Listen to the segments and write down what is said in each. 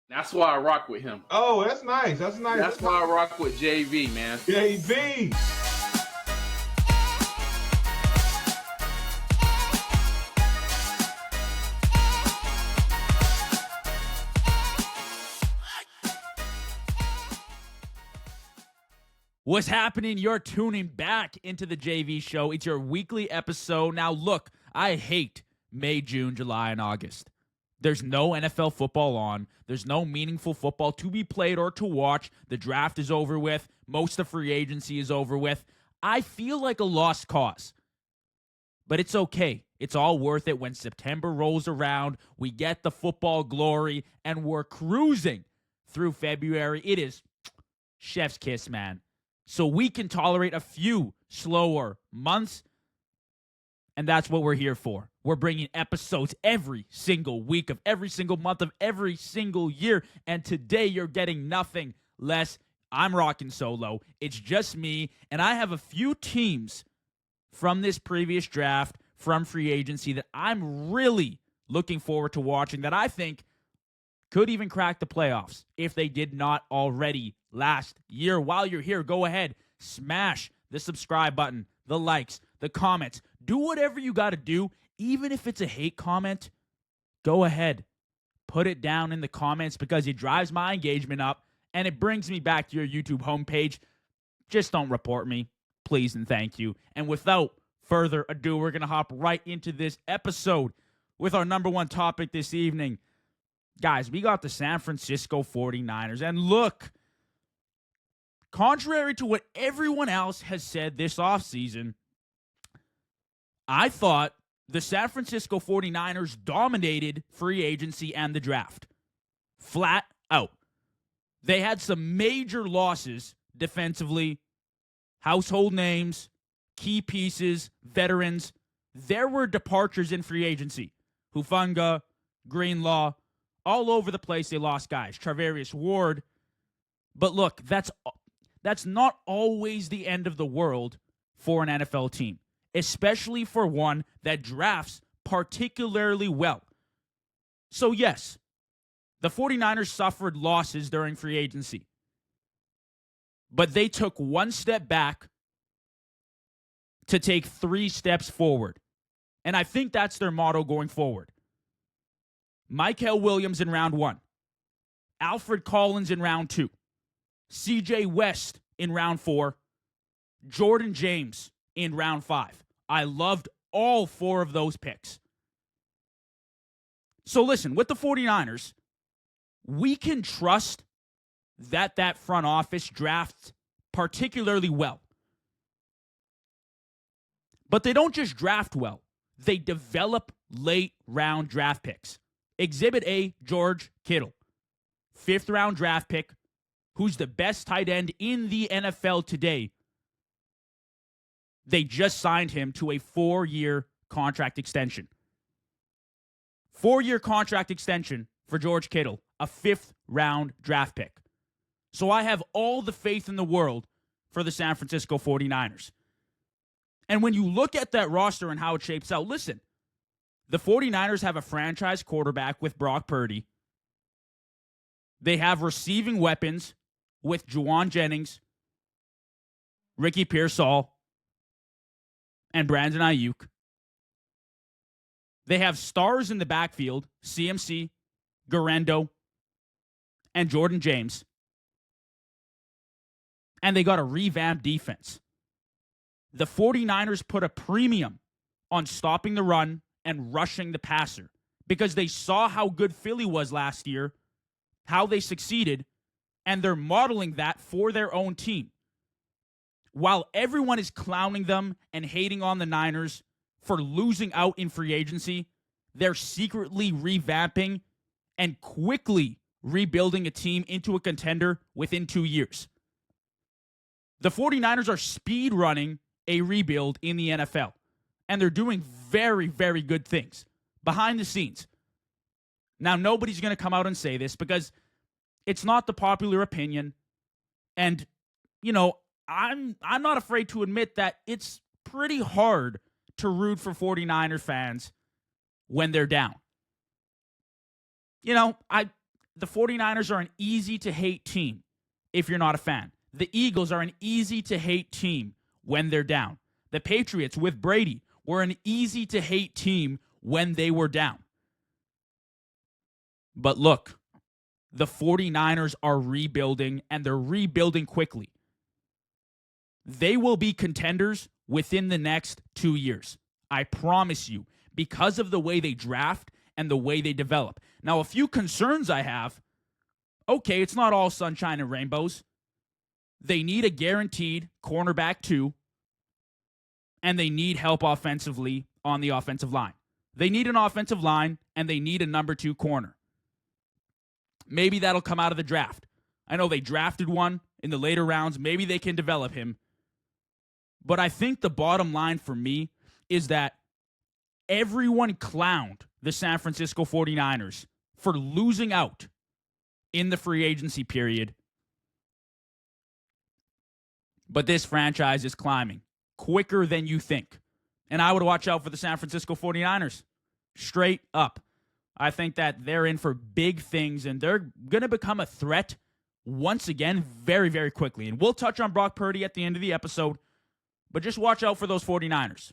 That's why I rock with him. Oh, that's nice. That's nice. That's why I rock with JV, man. JV. What's happening? You're tuning back into the JV show. It's your weekly episode. Now, look, I hate May, June, July, and August. There's no NFL football on. There's no meaningful football to be played or to watch. The draft is over with. Most of free agency is over with. I feel like a lost cause. But it's okay. It's all worth it when September rolls around. We get the football glory, and we're cruising through February. It is chef's kiss, man. So we can tolerate a few slower months, and that's what we're here for. We're bringing episodes every single week of every single month of every single year, and today you're getting nothing less. I'm rocking solo. It's just me, and I have a few teams from this previous draft, from free agency, that I'm really looking forward to watching, that I think could even crack the playoffs if they did not already last year. While you're here, go ahead, smash the subscribe button, the likes, the comments. Do whatever you got to do. Even if it's a hate comment, go ahead. Put it down in the comments because it drives my engagement up and it brings me back to your YouTube homepage. Just don't report me, please and thank you. And without further ado, we're going to hop right into this episode with our number one topic this evening. Guys, we got the San Francisco 49ers. And look, contrary to what everyone else has said this offseason, I thought the San Francisco 49ers dominated free agency and the draft. Flat out. They had some major losses defensively, household names, key pieces, veterans. There were departures in free agency. Hufanga, Greenlaw, all over the place they lost guys. Charvarius Ward. But look, that's not always the end of the world for an NFL team, especially for one that drafts particularly well. So yes, the 49ers suffered losses during free agency, but they took one step back to take 3 steps forward. And I think that's their motto going forward. Mykal Williams in round 1. Alfred Collins in round 2. CJ West in round 4. Jordan James in round 5. I loved all 4 of those picks. So listen, with the 49ers, we can trust that front office drafts particularly well. But they don't just draft well. They develop late round draft picks. Exhibit A, George Kittle. 5th round draft pick, who's the best tight end in the NFL today. They just signed him to a 4-year contract extension. 4-year contract extension for George Kittle, a 5th round draft pick. So I have all the faith in the world for the San Francisco 49ers. And when you look at that roster and how it shapes out, listen, the 49ers have a franchise quarterback with Brock Purdy. They have receiving weapons with Juwan Jennings, Ricky Pearsall, and Brandon Ayuk. They have stars in the backfield, CMC, Garendo, and Jordan James. And they got a revamped defense. The 49ers put a premium on stopping the run and rushing the passer because they saw how good Philly was last year, how they succeeded, and they're modeling that for their own team. While everyone is clowning them and hating on the Niners for losing out in free agency, they're secretly revamping and quickly rebuilding a team into a contender within 2 years. The 49ers are speed running a rebuild in the NFL, and they're doing very, very good things behind the scenes. Now, nobody's going to come out and say this because it's not the popular opinion, and, you know, I'm not afraid to admit that it's pretty hard to root for 49er fans when they're down. You know, the 49ers are an easy-to-hate team if you're not a fan. The Eagles are an easy-to-hate team when they're down. The Patriots with Brady were an easy-to-hate team when they were down. But look, the 49ers are rebuilding, and they're rebuilding quickly. They will be contenders within the next 2 years. I promise you, because of the way they draft and the way they develop. Now, a few concerns I have. Okay, it's not all sunshine and rainbows. They need a guaranteed cornerback too, and they need help offensively on the offensive line. They need an offensive line, and they need a number 2 corner. Maybe that'll come out of the draft. I know they drafted one in the later rounds. Maybe they can develop him. But I think the bottom line for me is that everyone clowned the San Francisco 49ers for losing out in the free agency period. But this franchise is climbing quicker than you think. And I would watch out for the San Francisco 49ers. Straight up. I think that they're in for big things, and they're going to become a threat once again very, very quickly. And we'll touch on Brock Purdy at the end of the episode, but just watch out for those 49ers.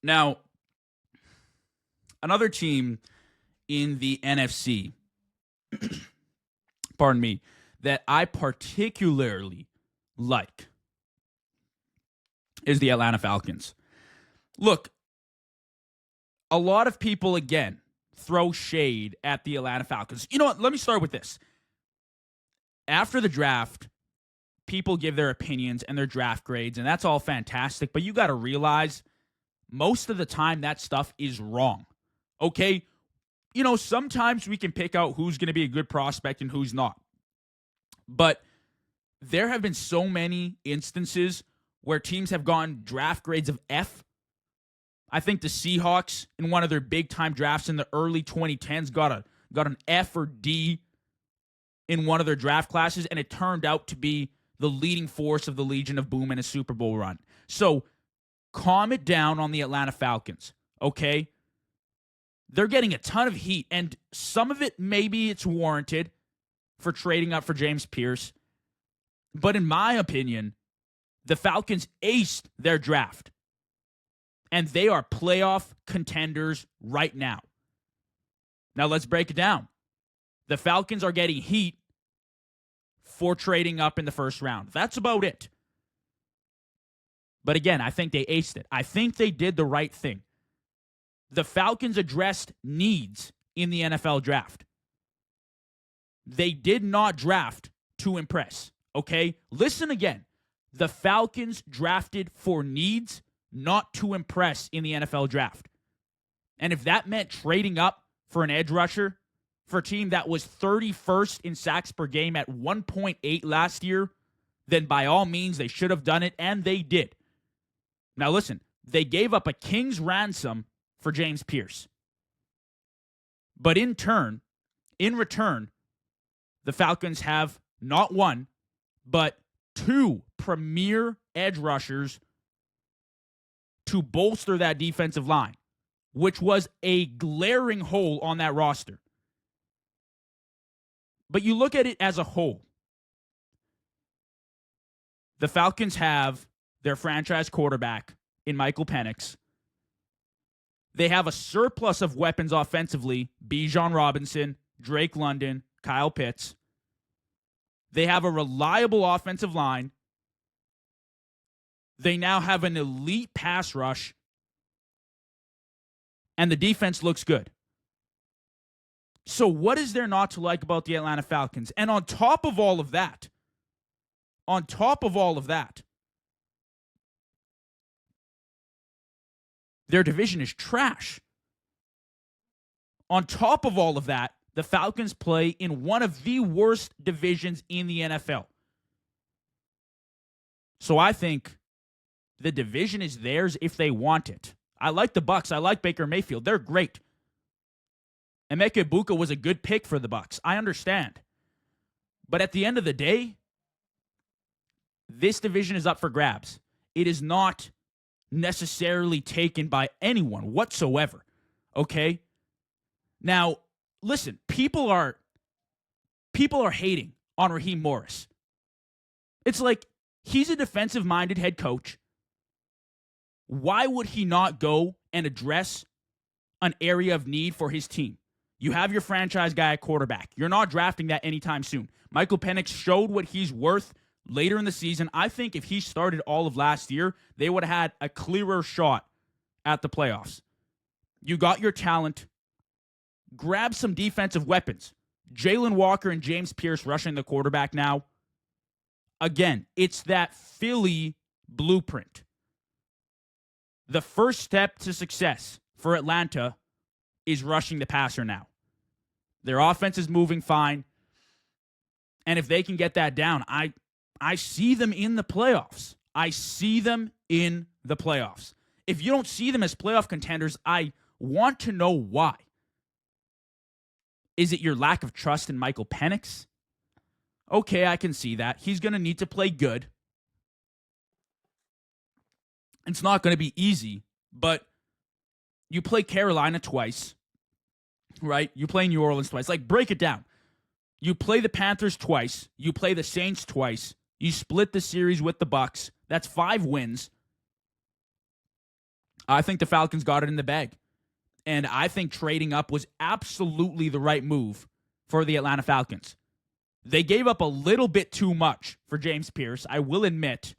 Now, another team in the NFC, pardon me, that I particularly like is the Atlanta Falcons. Look, a lot of people, again, throw shade at the Atlanta Falcons. You know what? Let me start with this. After the draft, people give their opinions and their draft grades, and that's all fantastic, but you got to realize most of the time that stuff is wrong. Okay? You know, sometimes we can pick out who's going to be a good prospect and who's not. But there have been so many instances where teams have gotten draft grades of F. I think the Seahawks in one of their big-time drafts in the early 2010s got an F or D in one of their draft classes, and it turned out to be the leading force of the Legion of Boom in a Super Bowl run. So calm it down on the Atlanta Falcons, okay? They're getting a ton of heat, and some of it, maybe it's warranted for trading up for James Pierce. But in my opinion, the Falcons aced their draft. And they are playoff contenders right now. Now let's break it down. The Falcons are getting heat for trading up in the first round. That's about it. But again, I think they aced it. I think they did the right thing. The Falcons addressed needs in the NFL draft. They did not draft to impress, okay? Listen again. The Falcons drafted for needs, not to impress in the NFL draft. And if that meant trading up for an edge rusher for a team that was 31st in sacks per game at 1.8 last year, then by all means they should have done it, and they did. Now listen, they gave up a king's ransom for James Pierce. But in return, the Falcons have not one, but 2 premier edge rushers to bolster that defensive line, which was a glaring hole on that roster. But you look at it as a whole. The Falcons have their franchise quarterback in Michael Penix. They have a surplus of weapons offensively, Bijan Robinson, Drake London, Kyle Pitts. They have a reliable offensive line. They now have an elite pass rush. And the defense looks good. So what is there not to like about the Atlanta Falcons? And on top of all of that, their division is trash. On top of all of that, the Falcons play in one of the worst divisions in the NFL. So I think the division is theirs if they want it. I like the Bucs. I like Baker Mayfield. They're great. Emeka Egbuka was a good pick for the Bucs. I understand. But at the end of the day, this division is up for grabs. It is not necessarily taken by anyone whatsoever. Okay? Now, listen, people are hating on Raheem Morris. It's like, he's a defensive-minded head coach. Why would he not go and address an area of need for his team? You have your franchise guy at quarterback. You're not drafting that anytime soon. Michael Penix showed what he's worth later in the season. I think if he started all of last year, they would have had a clearer shot at the playoffs. You got your talent. Grab some defensive weapons. Jalen Walker and James Pierce rushing the quarterback now. Again, it's that Philly blueprint. The first step to success for Atlanta is rushing the passer now. Their offense is moving fine. And if they can get that down, I see them in the playoffs. I see them in the playoffs. If you don't see them as playoff contenders, I want to know why. Is it your lack of trust in Michael Penix? Okay, I can see that. He's going to need to play good. It's not going to be easy, but you play Carolina twice, right? You play New Orleans twice. Like, break it down. You play the Panthers twice. You play the Saints twice. You split the series with the Bucks. That's 5 wins. I think the Falcons got it in the bag. And I think trading up was absolutely the right move for the Atlanta Falcons. They gave up a little bit too much for James Pierce, I will admit.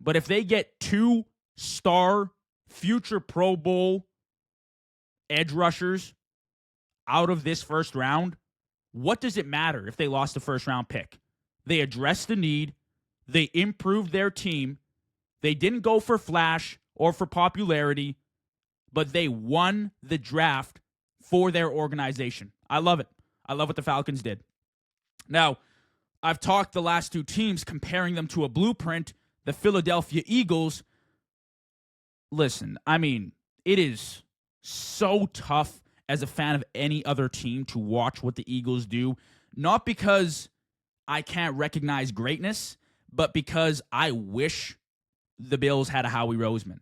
But if they get 2-star future Pro Bowl edge rushers out of this first round, what does it matter if they lost a first-round pick? They addressed the need. They improved their team. They didn't go for flash or for popularity, but they won the draft for their organization. I love it. I love what the Falcons did. Now, I've talked the last 2 teams, comparing them to a blueprint, the Philadelphia Eagles. Listen, I mean, it is so tough as a fan of any other team to watch what the Eagles do, not because I can't recognize greatness, but because I wish the Bills had a Howie Roseman.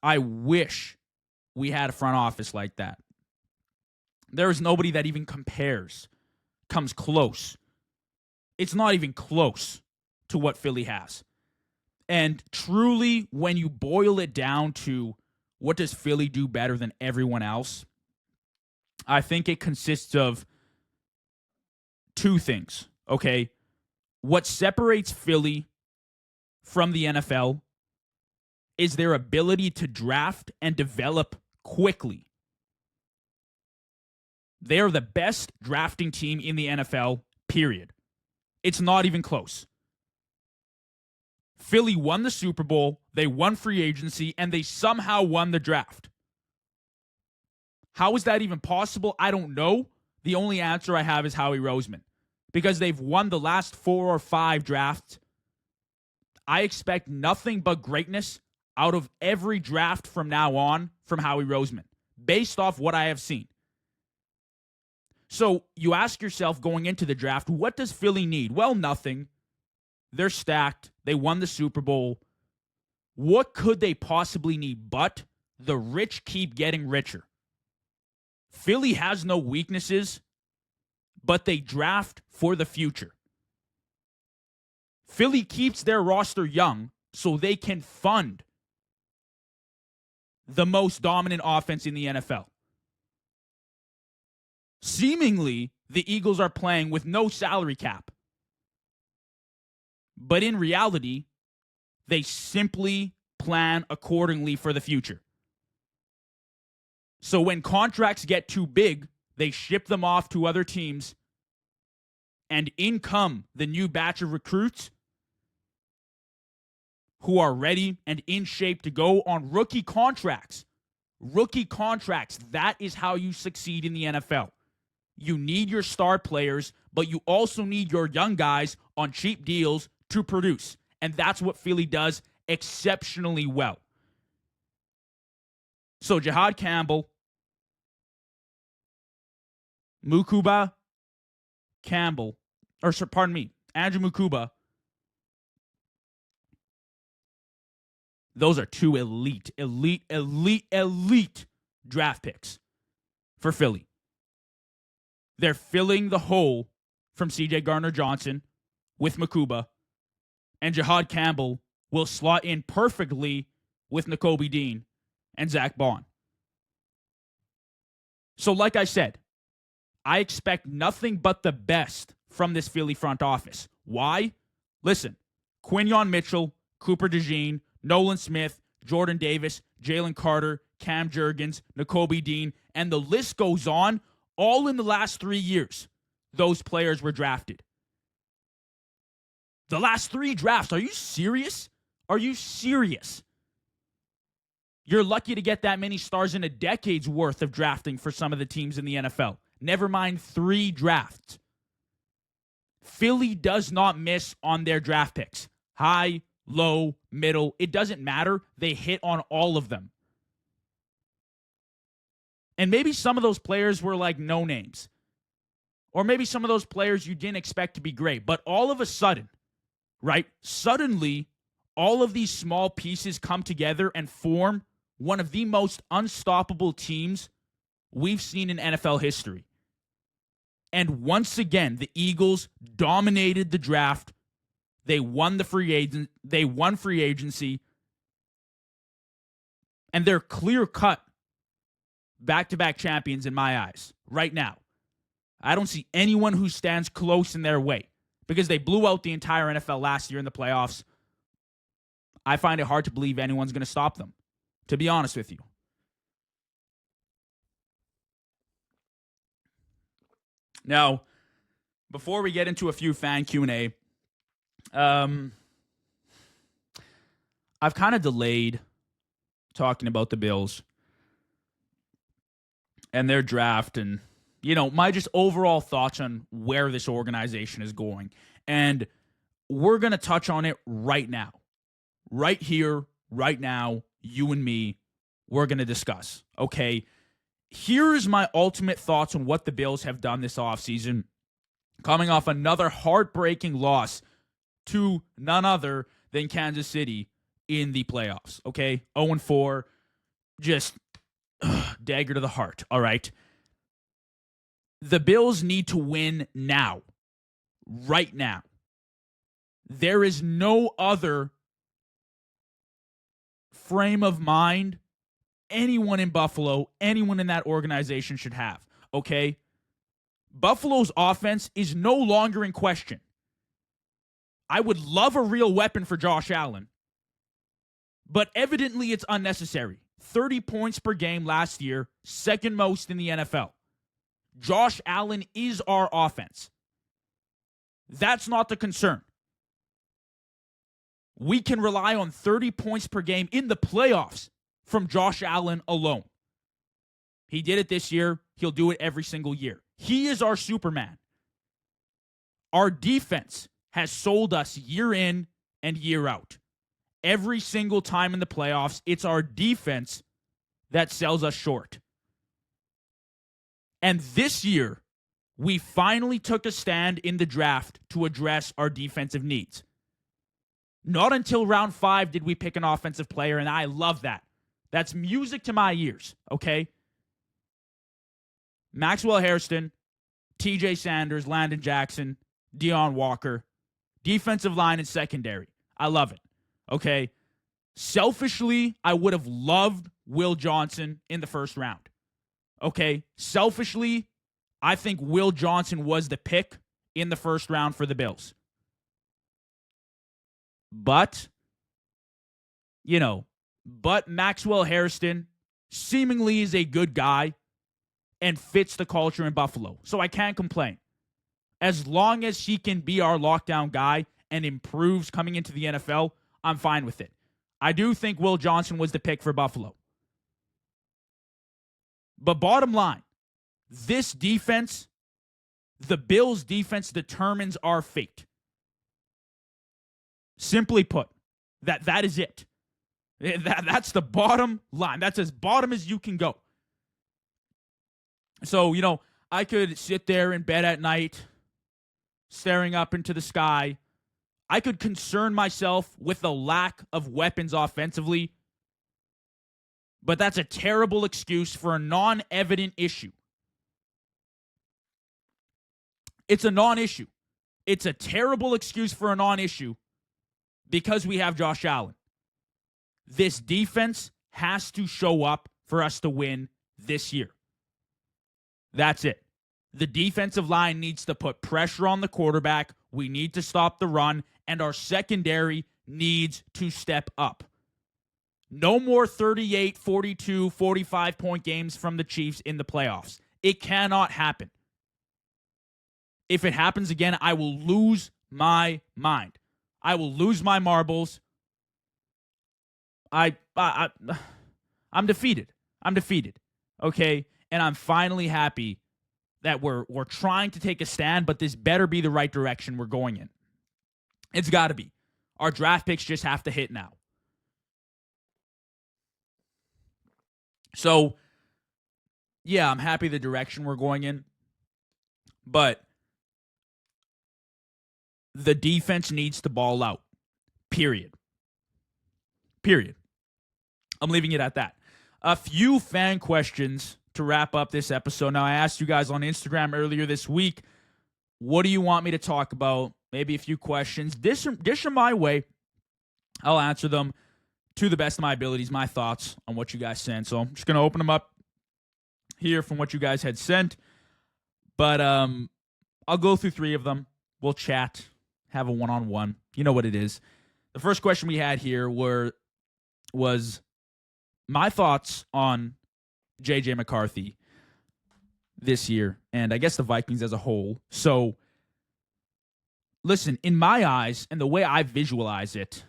I wish we had a front office like that. There is nobody that even comes close. It's not even close to what Philly has. And truly, when you boil it down to what does Philly do better than everyone else, I think it consists of 2 things, okay? What separates Philly from the NFL is their ability to draft and develop quickly. They are the best drafting team in the NFL, period. It's not even close. Philly won the Super Bowl, they won free agency, and they somehow won the draft. How is that even possible? I don't know. The only answer I have is Howie Roseman. Because they've won the last 4 or 5 drafts. I expect nothing but greatness out of every draft from now on from Howie Roseman, based off what I have seen. So you ask yourself going into the draft, what does Philly need? Well, nothing. They're stacked. They won the Super Bowl. What could they possibly need? But the rich keep getting richer. Philly has no weaknesses, but they draft for the future. Philly keeps their roster young so they can fund the most dominant offense in the NFL. Seemingly, the Eagles are playing with no salary cap. But in reality, they simply plan accordingly for the future. So when contracts get too big, they ship them off to other teams, and in come the new batch of recruits who are ready and in shape to go on rookie contracts. Rookie contracts, that is how you succeed in the NFL. You need your star players, but you also need your young guys on cheap deals to produce. And that's what Philly does exceptionally well. So Jihad Campbell, Mukuba Campbell, Andrew Mukuba. Those are 2 elite draft picks. for Philly. They're filling the hole from C.J. Gardner-Johnson with Makuba, and Jihad Campbell will slot in perfectly with Nakobe Dean and Zach Bond. So like I said, I expect nothing but the best from this Philly front office. Why? Listen, Quinyon Mitchell, Cooper DeJean, Nolan Smith, Jordan Davis, Jalen Carter, Cam Jurgens, Nakobe Dean, and the list goes on, all in the last 3 years. Those players were drafted. The last 3 drafts. Are you serious? Are you serious? You're lucky to get that many stars in a decade's worth of drafting for some of the teams in the NFL. Never mind 3 drafts. Philly does not miss on their draft picks. High, low, middle. It doesn't matter. They hit on all of them. And maybe some of those players were like no names. Or maybe some of those players you didn't expect to be great. But all of a sudden, right? Suddenly, all of these small pieces come together and form one of the most unstoppable teams we've seen in NFL history. And once again, the Eagles dominated the draft. They won free agency. And they're clear-cut back-to-back champions in my eyes right now. I don't see anyone who stands close in their way because they blew out the entire NFL last year in the playoffs. I find it hard to believe anyone's going to stop them, to be honest with you. Now, before we get into a few fan Q&A, I've kind of delayed talking about the Bills and their draft and, my just overall thoughts on where this organization is going. And we're going to touch on it right now. Right here, right now, you and me, we're going to discuss. Okay, here's my ultimate thoughts on what the Bills have done this offseason, coming off another heartbreaking loss to none other than Kansas City in the playoffs. Okay, 0-4, just dagger to the heart, all right? The Bills need to win now, right now. There is no other frame of mind anyone in Buffalo, anyone in that organization should have, okay? Buffalo's offense is no longer in question. I would love a real weapon for Josh Allen, but evidently it's unnecessary. 30 points per game last year, second most in the NFL. Josh Allen is our offense. That's not the concern. We can rely on 30 points per game in the playoffs from Josh Allen alone. He did it this year. He'll do it every single year. He is our Superman. Our defense has sold us year in and year out. Every single time in the playoffs, it's our defense that sells us short. And this year, we finally took a stand in the draft to address our defensive needs. Not until round 5 did we pick an offensive player, and I love that. That's music to my ears, okay? Maxwell Hairston, TJ Sanders, Landon Jackson, Deion Walker, defensive line and secondary. I love it, okay? Selfishly, I would have loved Will Johnson in the first round. Okay, selfishly, I think Will Johnson was the pick in the first round for the Bills. But, Maxwell Hairston seemingly is a good guy and fits the culture in Buffalo. So I can't complain. As long as he can be our lockdown guy and improves coming into the NFL, I'm fine with it. I do think Will Johnson was the pick for Buffalo. But bottom line, this defense, the Bills' defense determines our fate. Simply put, that is it. That's the bottom line. That's as bottom as you can go. So, I could sit there in bed at night, staring up into the sky. I could concern myself with the lack of weapons offensively. But that's a terrible excuse for a non-evident issue. It's a non-issue. It's a terrible excuse for a non-issue because we have Josh Allen. This defense has to show up for us to win this year. That's it. The defensive line needs to put pressure on the quarterback. We need to stop the run, and our secondary needs to step up. No more 38, 42, 45-point games from the Chiefs in the playoffs. It cannot happen. If it happens again, I will lose my mind. I will lose my marbles. I'm defeated. I'm defeated. Okay? And I'm finally happy that we're trying to take a stand, but this better be the right direction we're going in. It's got to be. Our draft picks just have to hit now. So, yeah, I'm happy the direction we're going in, but the defense needs to ball out. Period. I'm leaving it at that. A few fan questions to wrap up this episode. Now, I asked you guys on Instagram earlier this week, what do you want me to talk about? Maybe a few questions. Dish them my way. I'll answer them to the best of my abilities, my thoughts on what you guys sent. So I'm just going to open them up here from what you guys had sent. But I'll go through 3 of them. We'll chat, have a one-on-one. You know what it is. The first question we had here was my thoughts on J.J. McCarthy this year, and I guess the Vikings as a whole. So, listen, in my eyes, and the way I visualize it,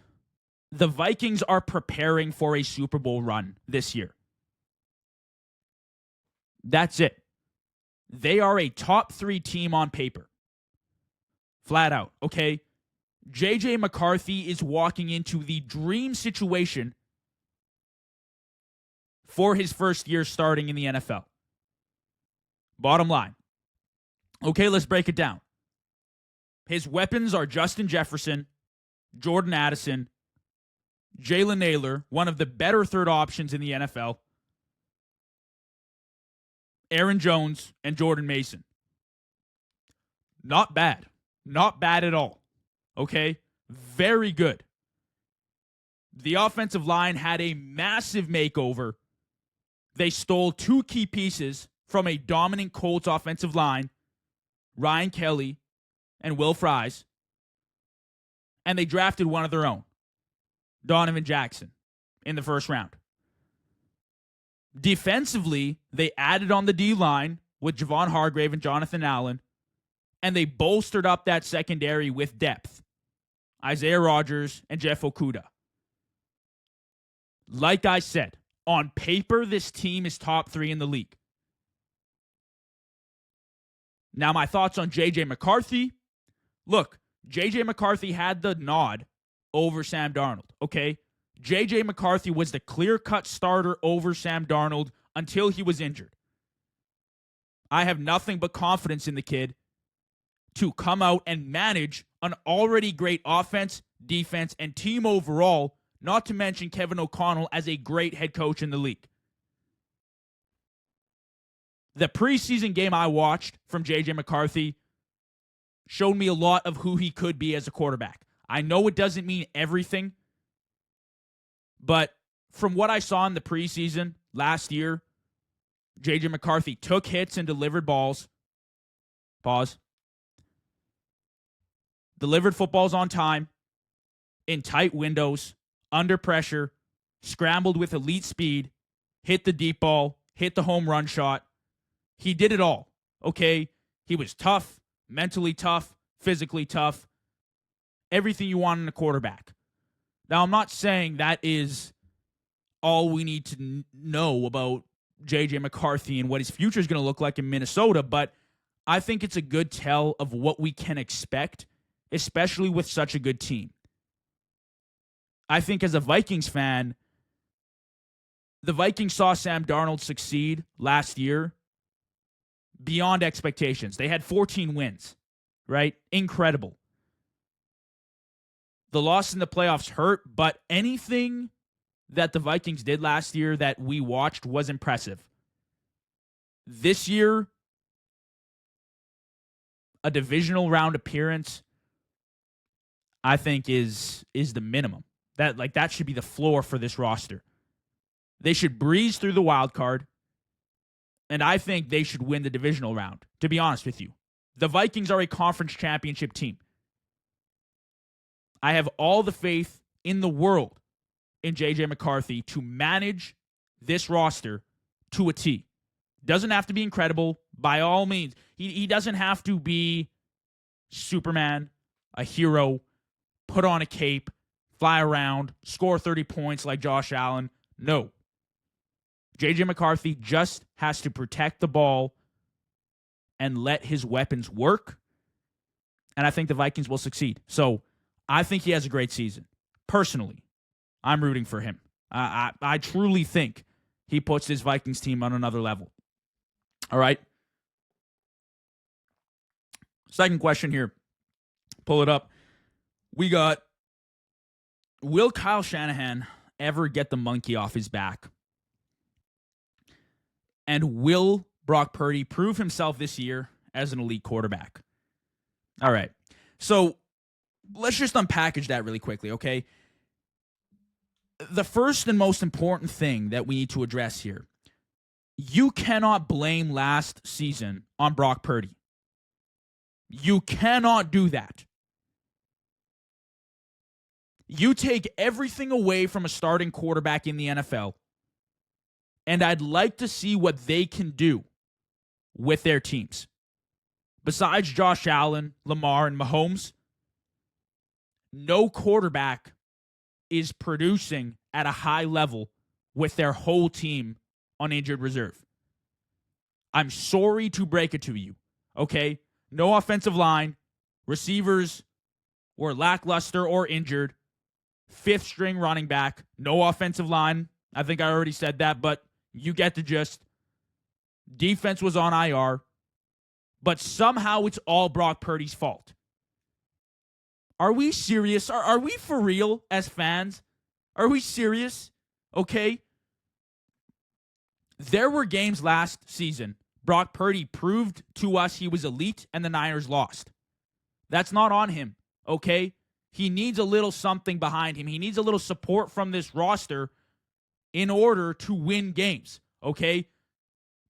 the Vikings are preparing for a Super Bowl run this year. That's it. They are a top 3 team on paper. Flat out, okay? J.J. McCarthy is walking into the dream situation for his first year starting in the NFL. Bottom line. Okay, let's break it down. His weapons are Justin Jefferson, Jordan Addison, Jalen Naylor, one of the better third options in the NFL, Aaron Jones, and Jordan Mason. Not bad. Not bad at all. Okay? Very good. The offensive line had a massive makeover. They stole 2 key pieces from a dominant Colts offensive line, Ryan Kelly and Will Fries, and they drafted one of their own, Donovan Jackson, in the first round. Defensively, they added on the D-line with Javon Hargrave and Jonathan Allen, and they bolstered up that secondary with depth, Isaiah Rodgers and Jeff Okudah. Like I said, on paper, this team is top 3 in the league. Now, my thoughts on J.J. McCarthy. Look, J.J. McCarthy had the nod over Sam Darnold, okay? J.J. McCarthy was the clear-cut starter over Sam Darnold until he was injured. I have nothing but confidence in the kid to come out and manage an already great offense, defense, and team overall, not to mention Kevin O'Connell as a great head coach in the league. The preseason game I watched from J.J. McCarthy showed me a lot of who he could be as a quarterback. I know it doesn't mean everything, but from what I saw in the preseason last year, J.J. McCarthy took hits and delivered balls. Pause. Delivered footballs on time, in tight windows, under pressure, scrambled with elite speed, hit the deep ball, hit the home run shot. He did it all, okay? He was tough, mentally tough, physically tough, everything you want in a quarterback. Now, I'm not saying that is all we need to know about J.J. McCarthy and what his future is going to look like in Minnesota, but I think it's a good tell of what we can expect, especially with such a good team. I think as a Vikings fan, the Vikings saw Sam Darnold succeed last year beyond expectations. They had 14 wins, right? Incredible. The loss in the playoffs hurt, but anything that the Vikings did last year that we watched was impressive. This year, a divisional round appearance, I think is the minimum. That should be the floor for this roster. They should breeze through the wild card, and I think they should win the divisional round, to be honest with you. The Vikings are a conference championship team. I have all the faith in the world in J.J. McCarthy to manage this roster to a T. Doesn't have to be incredible, by all means. He doesn't have to be Superman, a hero, put on a cape, fly around, score 30 points like Josh Allen. No. J.J. McCarthy just has to protect the ball and let his weapons work, and I think the Vikings will succeed. So I think he has a great season. Personally, I'm rooting for him. I truly think he puts his Vikings team on another level. All right. Second question here. Pull it up. We got, will Kyle Shanahan ever get the monkey off his back? And will Brock Purdy prove himself this year as an elite quarterback? All right. So let's just unpackage that really quickly, okay? The first and most important thing that we need to address here, you cannot blame last season on Brock Purdy. You cannot do that. You take everything away from a starting quarterback in the NFL, and I'd like to see what they can do with their teams. Besides Josh Allen, Lamar, and Mahomes, no quarterback is producing at a high level with their whole team on injured reserve. I'm sorry to break it to you, okay? No offensive line, receivers were lackluster or injured, fifth string running back, no offensive line. I think I already said that, but you get the gist. Defense was on IR, but somehow it's all Brock Purdy's fault. Are we serious? Are we for real as fans? Are we serious? Okay. There were games last season. Brock Purdy proved to us he was elite and the Niners lost. That's not on him, okay? He needs a little something behind him. He needs a little support from this roster in order to win games, okay?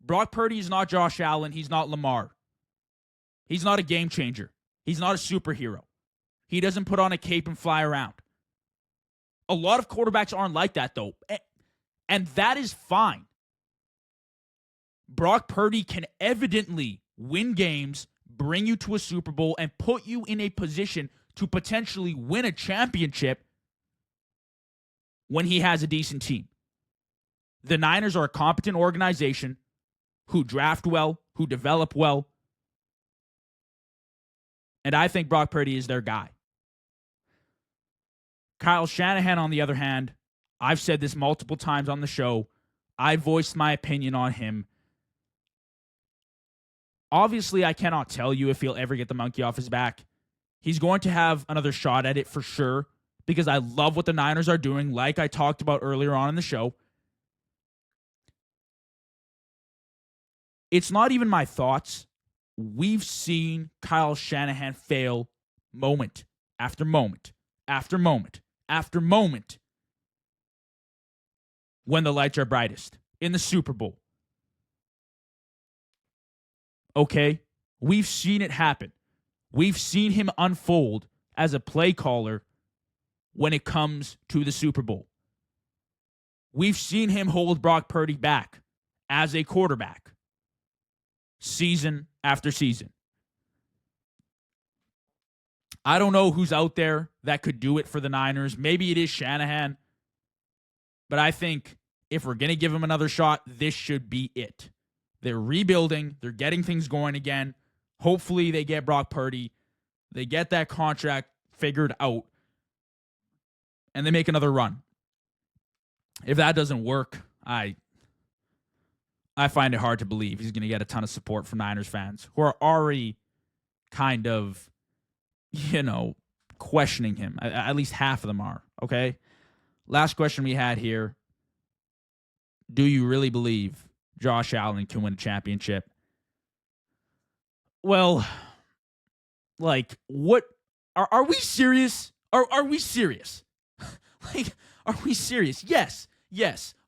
Brock Purdy is not Josh Allen. He's not Lamar. He's not a game changer. He's not a superhero. He doesn't put on a cape and fly around. A lot of quarterbacks aren't like that, though. And that is fine. Brock Purdy can evidently win games, bring you to a Super Bowl, and put you in a position to potentially win a championship when he has a decent team. The Niners are a competent organization who draft well, who develop well. And I think Brock Purdy is their guy. Kyle Shanahan, on the other hand, I've said this multiple times on the show. I voiced my opinion on him. Obviously, I cannot tell you if he'll ever get the monkey off his back. He's going to have another shot at it for sure, because I love what the Niners are doing, like I talked about earlier on in the show. It's not even my thoughts. We've seen Kyle Shanahan fail moment after moment after moment after moment when the lights are brightest in the Super Bowl. Okay? We've seen it happen. We've seen him unfold as a play caller when it comes to the Super Bowl. We've seen him hold Brock Purdy back as a quarterback season after season. I don't know who's out there that could do it for the Niners. Maybe it is Shanahan. But I think if we're going to give him another shot, this should be it. They're rebuilding. They're getting things going again. Hopefully they get Brock Purdy. They get that contract figured out. And they make another run. If that doesn't work, I find it hard to believe he's going to get a ton of support from Niners fans who are already kind of, questioning him. At least half of them are, okay? Last question we had here. Do you really believe Josh Allen can win a championship? Well, Like, what? Are we serious? Are we serious? Like, are we serious? Yes.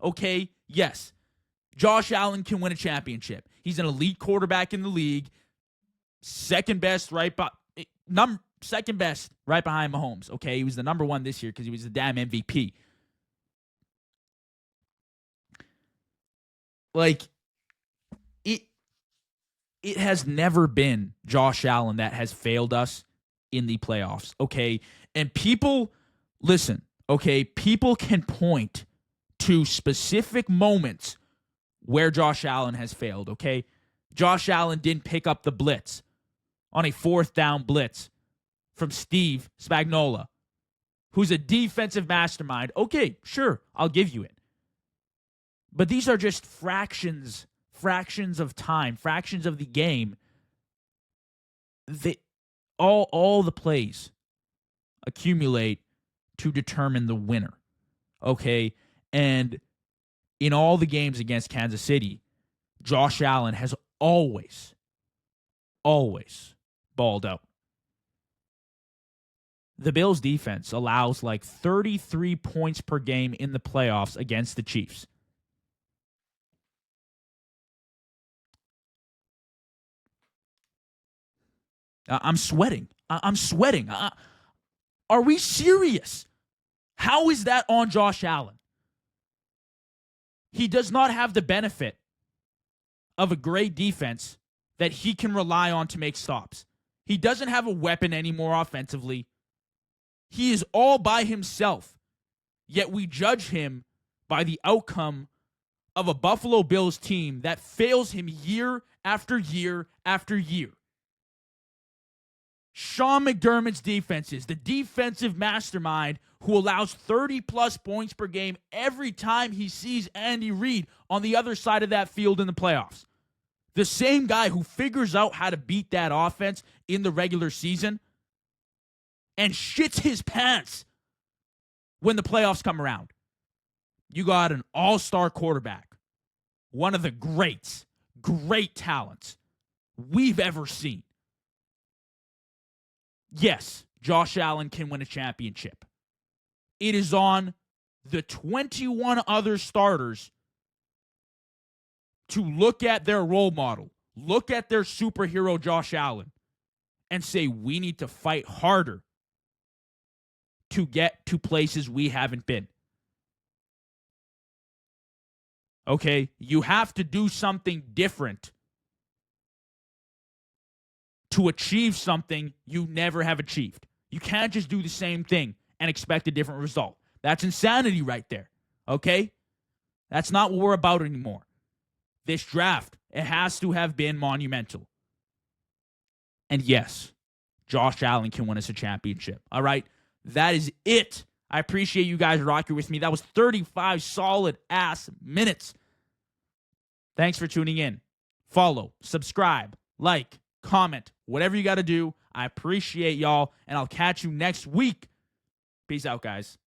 Okay, yes. Josh Allen can win a championship. He's an elite quarterback in the league. Second best right behind Mahomes. Okay, he was the number one this year because he was the damn MVP. Like, it has never been Josh Allen that has failed us in the playoffs, okay? And people, listen, okay, people can point to specific moments where Josh Allen has failed, okay? Josh Allen didn't pick up the blitz on a fourth down blitz from Steve Spagnuolo, who's a defensive mastermind. Okay, sure, I'll give you it. But these are just fractions of time, fractions of the game. All the plays accumulate to determine the winner. Okay? And in all the games against Kansas City, Josh Allen has always balled out. The Bills defense allows like 33 points per game in the playoffs against the Chiefs. I'm sweating. Are we serious? How is that on Josh Allen? He does not have the benefit of a great defense that he can rely on to make stops. He doesn't have a weapon anymore offensively. He is all by himself. Yet we judge him by the outcome of a Buffalo Bills team that fails him year after year after year. Sean McDermott's defense is the defensive mastermind who allows 30-plus points per game every time he sees Andy Reid on the other side of that field in the playoffs. The same guy who figures out how to beat that offense in the regular season and shits his pants when the playoffs come around. You got an all-star quarterback, one of the great talents we've ever seen. Yes, Josh Allen can win a championship. It is on the 21 other starters to look at their role model, look at their superhero Josh Allen, and say we need to fight harder to get to places we haven't been. Okay, you have to do something different to achieve something you never have achieved. You can't just do the same thing and expect a different result. That's insanity right there, okay? That's not what we're about anymore. This draft, it has to have been monumental. And yes, Josh Allen can win us a championship, all right? That is it. I appreciate you guys rocking with me. That was 35 solid-ass minutes. Thanks for tuning in. Follow, subscribe, like, comment, whatever you got to do. I appreciate y'all, and I'll catch you next week. Peace out, guys.